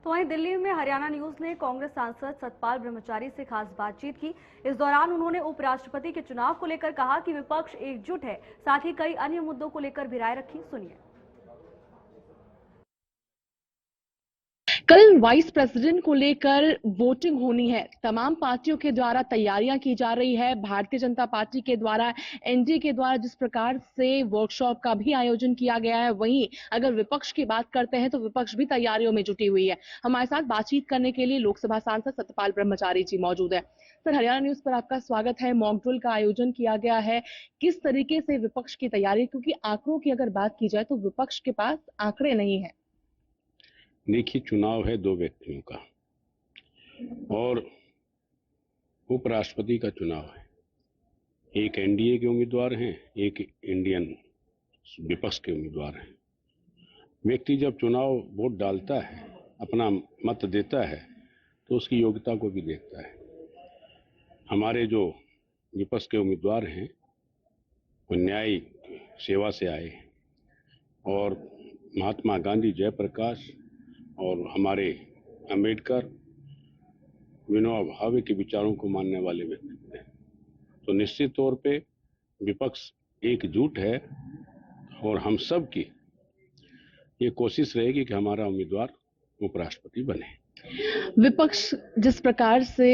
तो वहीं दिल्ली में हरियाणा न्यूज ने कांग्रेस सांसद सतपाल ब्रह्मचारी से खास बातचीत की। इस दौरान उन्होंने उपराष्ट्रपति के चुनाव को लेकर कहा कि विपक्ष एकजुट है, साथ ही कई अन्य मुद्दों को लेकर भी राय रखी। सुनिए। कल वाइस प्रेसिडेंट को लेकर वोटिंग होनी है। तमाम पार्टियों के द्वारा तैयारियां की जा रही है। भारतीय जनता पार्टी के द्वारा, एनडीए के द्वारा जिस प्रकार से वर्कशॉप का भी आयोजन किया गया है, वहीं अगर विपक्ष की बात करते हैं तो विपक्ष भी तैयारियों में जुटी हुई है। हमारे साथ बातचीत करने के लिए लोकसभा सांसद सतपाल ब्रह्मचारी जी मौजूद है। सर, हरियाणा न्यूज पर आपका स्वागत है। मॉक ड्रिल का आयोजन किया गया है, किस तरीके से विपक्ष की तैयारी, क्योंकि आंकड़ों की अगर बात की जाए तो विपक्ष के पास आंकड़े नहीं है। देखिए, चुनाव है दो व्यक्तियों का और उपराष्ट्रपति का चुनाव है। एक एनडीए के उम्मीदवार हैं, एक इंडियन विपक्ष के उम्मीदवार हैं। व्यक्ति जब चुनाव वोट डालता है, अपना मत देता है, तो उसकी योग्यता को भी देखता है। हमारे जो विपक्ष के उम्मीदवार हैं वो न्यायिक सेवा से आए हैं और महात्मा गांधी, जयप्रकाश और हमारे अंबेडकर, विनोबा भावे के विचारों को मानने वाले व्यक्ति हैं। तो निश्चित तौर पे विपक्ष एकजुट है और हम सब की ये कोशिश रहेगी कि हमारा उम्मीदवार उपराष्ट्रपति बने। विपक्ष जिस प्रकार से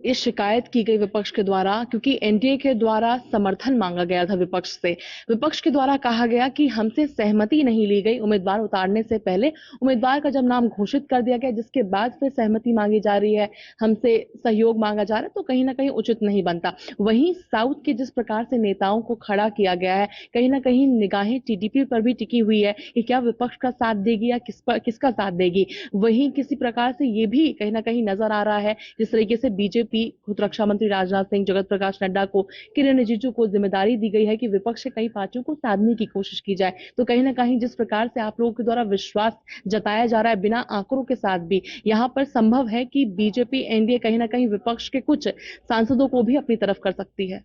ये शिकायत की गई विपक्ष के द्वारा, क्योंकि एनडीए के द्वारा समर्थन मांगा गया था विपक्ष से, विपक्ष के द्वारा कहा गया कि हमसे सहमति नहीं ली गई। उम्मीदवार उतारने से पहले उम्मीदवार का जब नाम घोषित कर दिया गया, जिसके बाद फिर सहमति मांगी जा रही है, हमसे सहयोग मांगा जा रहा है, तो कहीं ना कहीं उचित नहीं बनता। वहीं साउथ के जिस प्रकार से नेताओं को खड़ा किया गया है, कहीं ना कहीं निगाहें टीडीपी पर भी टिकी हुई है कि क्या विपक्ष का साथ देगी या किसका साथ देगी। वहीं किसी प्रकार से ये भी कहीं ना कहीं नजर आ रहा है, जिस तरीके से बीजेपी, खुद रक्षा मंत्री राजनाथ सिंह, जगत प्रकाश नड्डा को, किरण रिजिजू को जिम्मेदारी दी गई है कि विपक्ष के कई पार्टियों को साधने की कोशिश की जाए। तो कहीं ना कहीं जिस प्रकार से आप लोगों के द्वारा विश्वास जताया जा रहा है बिना आंकड़ों के साथ भी, यहां पर संभव है कि बीजेपी, एनडीए कहीं ना कहीं विपक्ष के कुछ सांसदों को भी अपनी तरफ कर सकती है।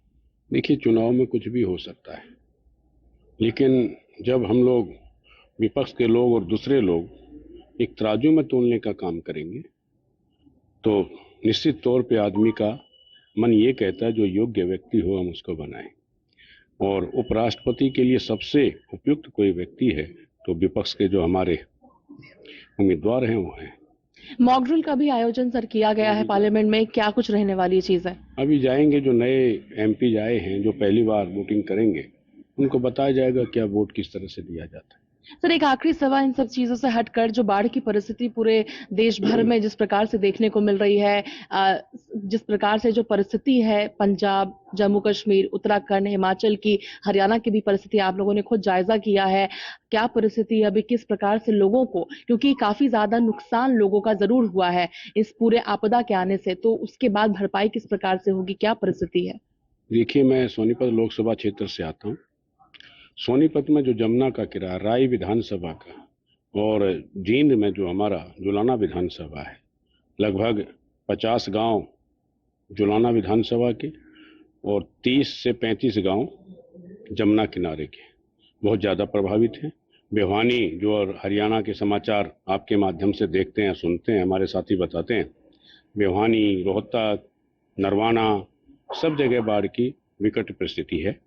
देखिए, चुनाव में कुछ भी हो सकता है, लेकिन जब हम लोग, विपक्ष के लोग और दूसरे लोग, एक तराजू में तोलने का काम करेंगे तो निश्चित तौर पे आदमी का मन ये कहता है जो योग्य व्यक्ति हो हम उसको बनाएं। और उपराष्ट्रपति के लिए सबसे उपयुक्त कोई व्यक्ति है तो विपक्ष के जो हमारे उम्मीदवार हैं वो हैं। मॉक ड्रिल का भी आयोजन सर किया गया है पार्लियामेंट में, क्या कुछ रहने वाली चीज है? अभी जाएंगे, जो नए एमपी आए हैं जो पहली बार वोटिंग करेंगे, उनको बताया जाएगा क्या वोट किस तरह से दिया जाता है। सर, एक आखिरी सवाल इन सब चीजों से हटकर, जो बाढ़ की परिस्थिति पूरे देश भर में जिस प्रकार से देखने को मिल रही है, जिस प्रकार से जो परिस्थिति है पंजाब, जम्मू कश्मीर, उत्तराखंड, हिमाचल की, हरियाणा की भी परिस्थिति आप लोगों ने खुद जायजा किया है, क्या परिस्थिति है अभी, किस प्रकार से लोगों को, क्योंकि काफी ज्यादा नुकसान लोगों का जरूर हुआ है इस पूरे आपदा के आने से, तो उसके बाद भरपाई किस प्रकार से होगी, क्या परिस्थिति है? देखिए, मैं सोनीपत लोकसभा क्षेत्र से आता हूँ। सोनीपत में जो जमुना का किनारा, राय विधानसभा का, और जींद में जो हमारा जुलाना विधानसभा है, लगभग 50 गांव जुलाना विधानसभा के और 30 से 35 गांव जमुना किनारे के बहुत ज़्यादा प्रभावित हैं। भिवानी, जो और हरियाणा के समाचार आपके माध्यम से देखते हैं, सुनते हैं, हमारे साथी बताते हैं, भिवानी, रोहतक, नरवाना, सब जगह बाढ़ की विकट परिस्थिति है।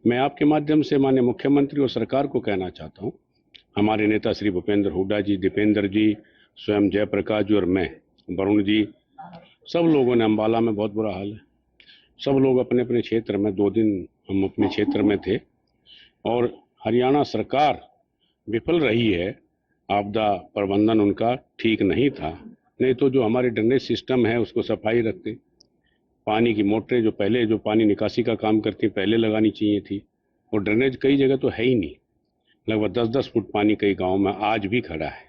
मैं आपके माध्यम से माननीय मुख्यमंत्री और सरकार को कहना चाहता हूं, हमारे नेता श्री भूपेंद्र हुड्डा जी, दीपेंद्र जी, स्वयं जयप्रकाश जी और मैं, वरुण जी, सब लोगों ने, अंबाला में बहुत बुरा हाल है, सब लोग अपने अपने क्षेत्र में, 2 दिन हम अपने क्षेत्र में थे और हरियाणा सरकार विफल रही है। आपदा प्रबंधन उनका ठीक नहीं था, नहीं तो जो हमारे ड्रेनेज सिस्टम है उसको सफाई रखते, पानी की मोटरें जो पहले जो पानी निकासी का काम करती पहले लगानी चाहिए थी, और ड्रेनेज कई जगह तो है ही नहीं। लगभग 10-10 फुट पानी कई गांव में आज भी खड़ा है।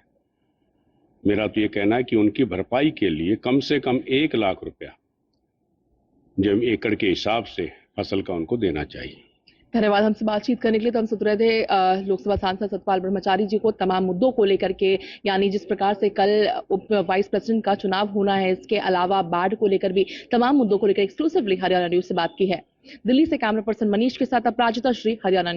मेरा तो ये कहना है कि उनकी भरपाई के लिए कम से कम 1 लाख रुपया जब एकड़ के हिसाब से फसल का उनको देना चाहिए। धन्यवाद हमसे बातचीत करने के लिए। तो हम सुन रहे थे लोकसभा सांसद सतपाल ब्रह्मचारी जी को तमाम मुद्दों को लेकर के, यानी जिस प्रकार से कल वाइस प्रेसिडेंट का चुनाव होना है, इसके अलावा बाढ़ को लेकर भी तमाम मुद्दों को लेकर एक्सक्लूसिवली हरियाणा न्यूज से बात की है। दिल्ली से कैमरा पर्सन मनीष के साथ अपराजिता श्री, हरियाणा न्यूज।